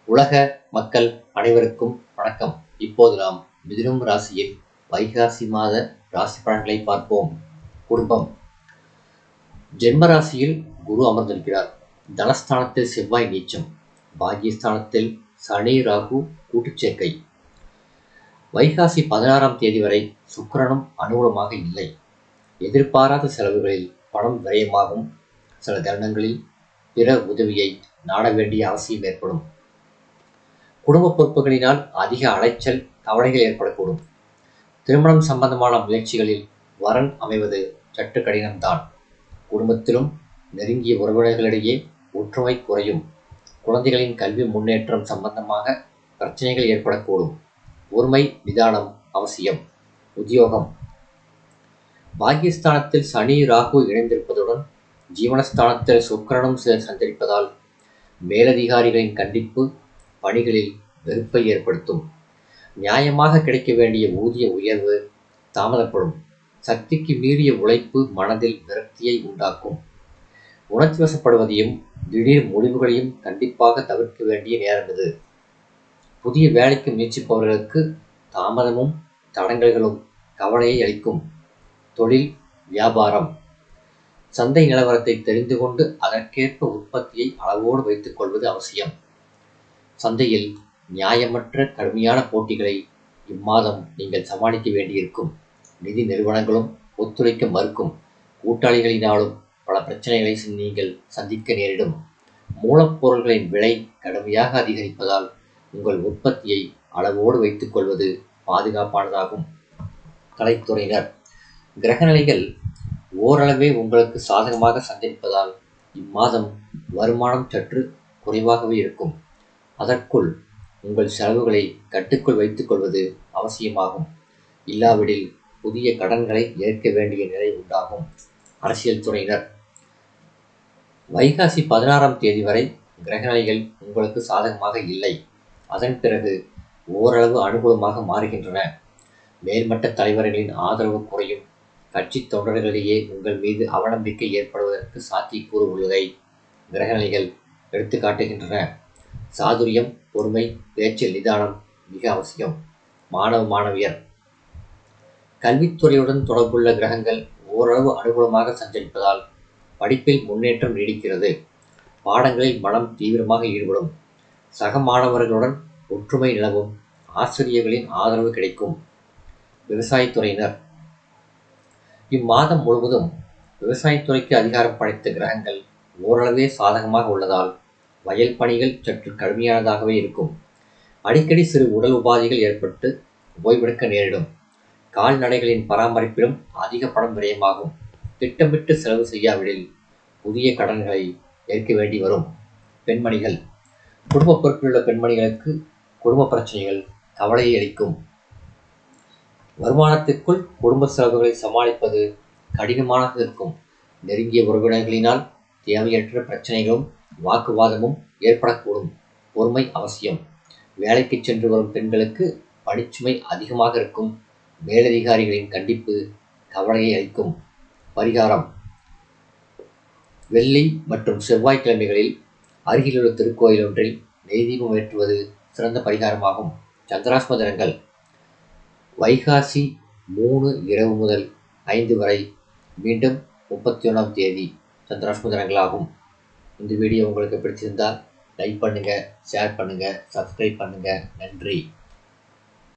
உலக மக்கள் அனைவருக்கும் வணக்கம். இப்போது நாம் மிதுனம் ராசியில் வைகாசி மாத ராசி பலன்களை பார்ப்போம். குடும்பம். ஜென்ம ராசியில் குரு அமர்ந்திருக்கிறார். தனஸ்தானத்தில் செவ்வாய் நீச்சம். பாக்கியஸ்தானத்தில் சனி ராகு கூட்டுச்சேர்க்கை. வைகாசி 16ஆம் தேதி வரை சுக்கிரனும் அனுகூலமாக இல்லை. எதிர்பாராத செலவுகளில் பணம் விரயமாகும். சில தருணங்களில் பிற உதவியை நாட வேண்டிய அவசியம் ஏற்படும். குடும்ப பொறுப்புகளினால் அதிக அலைச்சல், கவலைகள் ஏற்படக்கூடும். திருமணம் சம்பந்தமான முயற்சிகளில் வரன் அமைவது சற்று கடினம்தான். குடும்பத்திலும் நெருங்கிய உறவினர்களிடையே ஒற்றுமை குறையும். குழந்தைகளின் கல்வி முன்னேற்றம் சம்பந்தமாக பிரச்சனைகள் ஏற்படக்கூடும். பொறுமை, நிதானம் அவசியம். உத்தியோகம். பாக்கியஸ்தானத்தில் சனி ராகு இணைந்திருப்பதுடன் ஜீவனஸ்தானத்தில் சுக்கிரனும் சஞ்சரிப்பதால் மேலதிகாரிகளின் கண்டிப்பு பணிகளில் வெறுப்பை ஏற்படுத்தும். நியாயமாக கிடைக்க வேண்டிய ஊதிய உயர்வு தாமதப்படும். சக்திக்கு மீறிய உழைப்பு மனதில் விரக்தியை உண்டாக்கும். உணர்ச்சி வசப்படுவதையும் திடீர் முடிவுகளையும் கண்டிப்பாக தவிர்க்க வேண்டிய நேரம் இது. புதிய வேலைக்கு முயற்சிப்பவர்களுக்கு தாமதமும் தடங்கல்களும் கவலையை அளிக்கும். தொழில், வியாபாரம். சந்தை நிலவரத்தை தெரிந்து கொண்டு அதற்கேற்ப உற்பத்தியை அளவோடு வைத்துக் கொள்வது அவசியம். சந்தையில் நியாயமற்ற கடுமையான போட்டிகளை இம்மாதம் நீங்கள் சமாளிக்க வேண்டியிருக்கும். நிதி நிறுவனங்களும் ஒத்துழைக்க மறுக்கும். கூட்டாளிகளினாலும் பல பிரச்சனைகளை நீங்கள் சந்திக்க நேரிடும். மூலப்பொருள்களின் விலை கடுமையாக அதிகரிப்பதால் உங்கள் உற்பத்தியை அளவோடு வைத்துக் கொள்வது பாதுகாப்பானதாகும். கலைத்துறையினர். கிரகநிலைகள் ஓரளவே உங்களுக்கு சாதகமாக சஞ்சரிப்பதால் இம்மாதம் வருமானம் சற்று குறைவாகவே இருக்கும். அதற்குள் உங்கள் செலவுகளை கட்டுக்குள் வைத்துக் கொள்வது அவசியமாகும். இல்லாவிடில் புதிய கடன்களை ஏற்க வேண்டிய நிலை உண்டாகும். அரசியல் துறையினர். வைகாசி 16ஆம் தேதி வரை கிரகநிலைகள் உங்களுக்கு சாதகமாக இல்லை. அதன் பிறகு ஓரளவு அனுகூலமாக மாறுகின்றன. மேல்மட்ட தலைவர்களின் ஆதரவு குறையும். கட்சி தொண்டர்களிடையே உங்கள் மீது அவநம்பிக்கை ஏற்படுவதற்கு சாத்தியக்கூறு உள்ளதை கிரகநிலைகள் எடுத்து காட்டுகின்றன. சாதுரியம், பொறுமை, பேச்சில் நிதானம் மிக அவசியம். மாணவ மாணவியர். கல்வித்துறையுடன் தொடர்புள்ள கிரகங்கள் ஓரளவு அனுகூலமாக சஞ்சரிப்பதால் படிப்பில் முன்னேற்றம் நீடிக்கிறது. பாடங்களில் மனம் தீவிரமாக ஈடுபடும். சக மாணவர்களுடன் ஒற்றுமை நிலவும். ஆசிரியர்களின் ஆதரவு கிடைக்கும். விவசாயத்துறையினர். இம்மாதம் முழுவதும் விவசாயத்துறைக்கு அதிகாரம் படைத்த கிரகங்கள் ஓரளவே சாதகமாக உள்ளதால் வயல் பணிகள் சற்று கடுமையானதாகவே இருக்கும். அடிக்கடி சிறு உடல் உபாதைகள் ஏற்பட்டு ஓய்வெடுக்க நேரிடும். கால்நடைகளின் பராமரிப்பிலும் அதிக பணம் விரயமாகும். திட்டமிட்டு செலவு செய்யாவிடில் புதிய கடன்களை ஏற்க வேண்டி வரும். பெண்மணிகள். குடும்ப பொறுப்பிலுள்ள பெண்மணிகளுக்கு குடும்ப பிரச்சனைகள் கவலையை அளிக்கும். வருமானத்திற்குள் குடும்ப செலவுகளை சமாளிப்பது கடினமாக இருக்கும். நெருங்கிய உறவினர்களினால் தேவையற்ற பிரச்சனைகளும் வாக்குவாதமும் ஏற்படக்கூடும். பொறுமை அவசியம். வேலைக்கு சென்று வரும் பெண்களுக்கு பணிச்சுமை அதிகமாக இருக்கும். மேலதிகாரிகளின் கண்டிப்பு கவலையை அளிக்கும். பரிகாரம். வெள்ளி மற்றும் செவ்வாய்க்கிழமைகளில் அருகிலுள்ள திருக்கோயில் ஒன்றில் நெய்தீபம் ஏற்றுவது சிறந்த பரிகாரமாகும். சந்திராஷ்டம தினங்கள். வைகாசி 3 இரவு முதல் 5 வரை மீண்டும் 31ஆம் தேதி சந்திராஷ்டம தினங்களாகும். இந்த வீடியோ உங்களுக்கு பிடிச்சிருந்தால் லைக் பண்ணுங்கள், ஷேர் பண்ணுங்கள், சப்ஸ்கிரைப் பண்ணுங்கள். நன்றி.